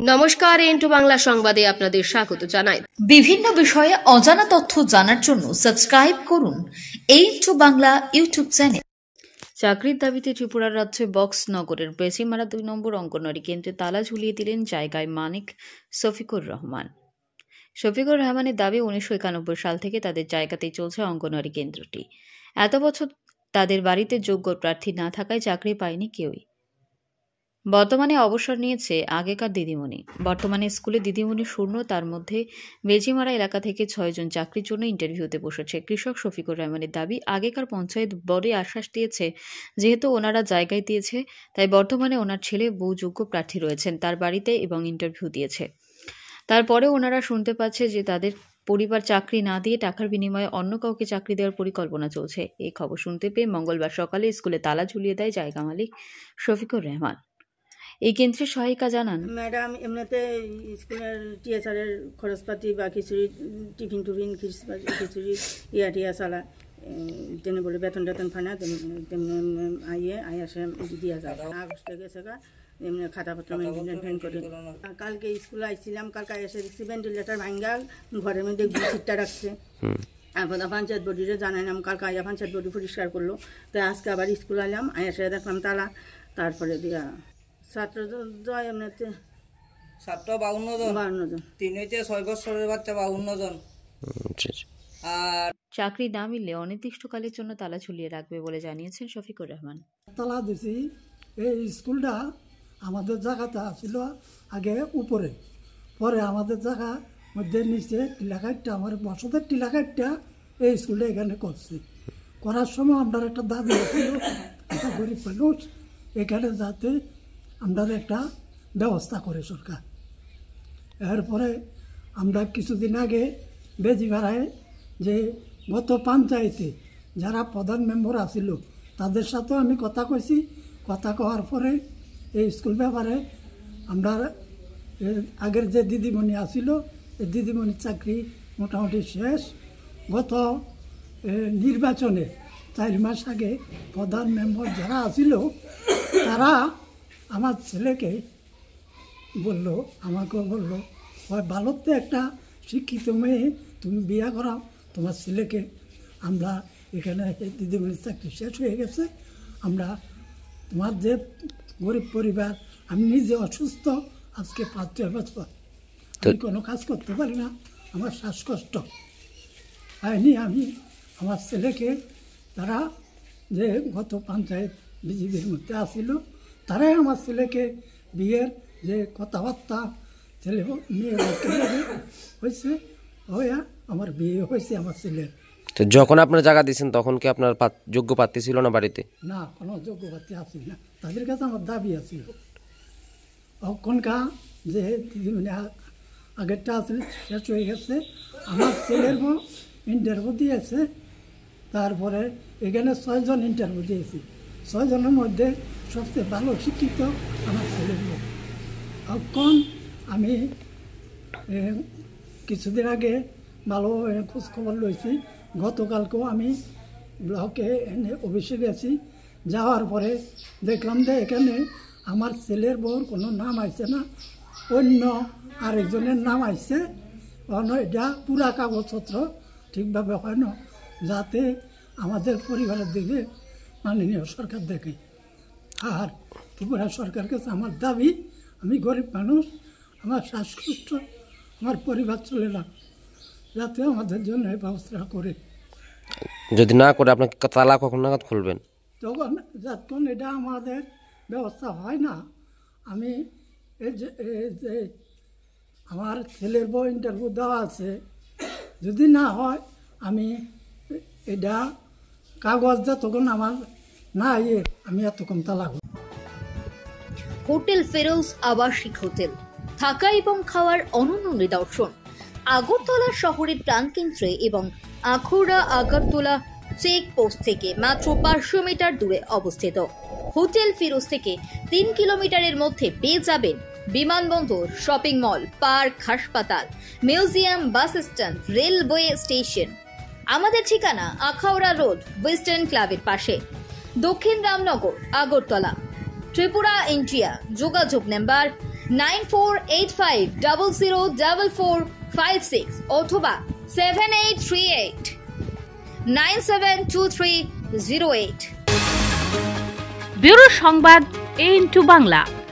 নমস্কার, ইন্টু বাংলা সংবাদে আপনাদের স্বাগত জানাই। বিভিন্ন বিষয়ে অজানা তথ্য জানার জন্য সাবস্ক্রাইব করুন ইন্টু বাংলা ইউটিউব চ্যানেল। চাকরির দাবিতে ত্রিপুরার রাজ্যে বক্সনগরের বেচিমারা 2 নম্বর অঙ্গনওয়াড়ি কেন্দ্রে তালা ঝুলিয়ে দিলেন জায়গায় মানিক শফিকুর রহমান। শফিকুর রহমানের দাবি 1991 সাল থেকে তাদের জায়গাতেই চলছে অঙ্গনওয়াড়ি কেন্দ্রটি। এত বছর তাদের বাড়িতে যোগ্য প্রার্থী না থাকায় চাকরি পায়নি কেউই। বর্তমানে অবসর নিয়েছে আগেকার দিদিমণি। বর্তমানে স্কুলে দিদিমণি শূন্য, তার মধ্যে বেজিমারা এলাকা থেকে 6 জন চাকরির জন্য ইন্টারভিউতে বসেছে। কৃষক শফিকুর রহমানের দাবি, আগেকার পঞ্চায়েত বড় আশ্বাস দিয়েছে, যেহেতু ওনারা জায়গায় দিয়েছে তাই বর্তমানে ওনার ছেলে বহু যোগ্য প্রার্থী রয়েছেন তার বাড়িতে এবং ইন্টারভিউ দিয়েছে। তারপরে ওনারা শুনতে পাচ্ছে যে তাদের পরিবার চাকরি না দিয়ে টাকার বিনিময়ে অন্য কাউকে চাকরি দেওয়ার পরিকল্পনা চলছে। এই খবর শুনতে পেয়ে মঙ্গলবার সকালে স্কুলে তালা ঝুলিয়ে দেয় জায়গা মালিক শফিকুর রহমান। এই কেন্দ্রের সহায়িকা জানান, ম্যাডাম এমনিতে স্কুলের টিচারের খরচপাতি বা খিচুড়ি টিফিন খিচুড়ি টিয়া চালা তেমনি বলে বেতন ফানা তেমনি আসে দিয়া যায়। আগস্টে গেছে গা এমনি খাতাপত্র মেনটেন করে। কালকে স্কুলে আইছিলাম, কালকে এসে দেখছি ভেন্টিলেটার ভাঙ্গা ঘরের মধ্যে সিটটা রাখছে। আপনার পঞ্চায়েত বডিরে জানাইলাম, কালকে আইয়া পঞ্চায়েত বডি পরিষ্কার করলো। তো আজকে আবার স্কুল আইলাম, এসে দেখলাম তালা। তারপরে দিয়া ছাত্র জয় এমনিতে ছাত্র 52 জন, 3 হইতে 6 বছরের বাচ্চা 52 জন। আর চাকরি না মিললে অনির্দিষ্টকালের জন্য তালা ঝুলিয়ে রাখবে বলে জানিয়েছেন শফিকুর রহমান। তালা দিছি। এই স্কুলটা আমাদের জায়গাটা ছিল আগে উপরে, পরে আমাদের জায়গা মধ্যে নিচে টিলাকাটটা, আমার বসতের টিলাকাটটা এই স্কুলটা এখানে করছি। করার সময় আমরা একটা দাবি ছিল, একটা গরিব মানুষ এখানে যাতে আমরা একটা ব্যবস্থা করে সরকার। এরপরে আমরা কিছুদিন আগে বেজিমারায় যে গত পঞ্চায়েতে যারা প্রধান মেম্বার আছিল তাদের সাথেও আমি কথা কইছি। কথা কওয়ার পরে এই স্কুল ব্যাপারে আমরা আগের যে দিদিমণি আছিল এই দিদিমণির চাকরি মোটামুটি শেষ। গত নির্বাচনে 4 মাস আগে প্রধান মেম্বার যারা আছিল তারা আমার ছেলেকে বললো, আমাকেও বললো, হয় ভালোতে একটা শিক্ষিত মেয়ে তুমি বিয়ে করাও তোমার ছেলেকে। আমরা এখানে দিদিমণির চাকরি শেষ হয়ে গেছে, আমরা তোমার যে গরিব পরিবার, আমি নিজে অসুস্থ, আজকে 5-6 বছর আমি কোনো কাজ করতে পারি না, আমার শ্বাসকষ্ট হয়নি। আমি আমার ছেলেকে তারা যে গত পঞ্চায়েত বিজেপির মধ্যে আসিল তারাই আমার ছেলেকে বিয়ের যে কথাবার্তা ছেলে মেয়ে হয়েছে, হইয়া আমার বিয়ে হয়েছে আমার ছেলের। তো যখন আপনার জায়গা দিয়েছেন তখন কি আপনার যোগ্য প্রার্থী ছিল না বাড়িতে? না, কোনো যোগ্য প্রার্থী আসিল না, তাদের কাছে আমার দাবি আছিল। ওখানকার যে মানে আগেরটা আসলে শেষ হয়ে গেছে, আমার ছেলের ইন্টারভিউ দিয়েছে। তারপরে এখানে 6 জন ইন্টারভিউ দিয়েছি, 6 জনের মধ্যে সবচেয়ে ভালো শিক্ষিত আমার ছেলের লোক। এখন আমি কিছুদিন আগে ভালো খোঁজখবর লইছি। গতকালকেও আমি ব্লকে অফিসে গেছি, যাওয়ার পরে দেখলাম যে এখানে আমার ছেলের বউর কোনো নাম আইছে না, অন্য আরেকজনের নাম আইছে। এটা পুরা কাগজপত্র ঠিকভাবে হয় না, যাতে আমাদের পরিবারের দিকে মাননীয় সরকার দেখে। আর ত্রিপুরা সরকার কাছে আমার দাবি, আমি গরিব মানুষ, আমার শ্বাসকষ্ট, আমার পরিবার চলে না, যাতে আমাদের জন্য এই ব্যবস্থা করে। যদি না করে আপনাকে তালা কখন নাগাদ খুলবেন? যখন এটা আমাদের ব্যবস্থা হয় না, আমি এই যে আমার ছেলের বউ ইন্টারভিউ দেওয়া আছে, যদি না হয় আমি এটা কাগজ যতক্ষণ আমার না আমি এতক্ষণ তালা। হোটেল ফেরোজ আবাসিক হোটেল, থাকা এবং খাওয়ার অনন্য নিদর্শন। আগরতলা শহরের প্রাণকেন্দ্রে এবং আখৌড়া আগরতলা চেকপোস্ট থেকে মাত্র 500 মিটার দূরে অবস্থিত। হোটেল ফিরোজ থেকে 3 কিলোমিটারের মধ্যে পেয়ে যাবেন বিমানবন্দর, শপিং মল, পার্ক, হাসপাতাল, museum, bus stand, railway station. আমাদের ঠিকানা আখাউড়া রোড, ওয়েস্টার্ন ক্লাবের পাশে, দক্ষিণ রামনগর, আগরতলা, ত্রিপুরা, ইন্ডিয়া। যোগাযোগ নাম্বার 9485004456 অথবা 7838 972308। ব্যুরো সংবাদ A2 বাংলা।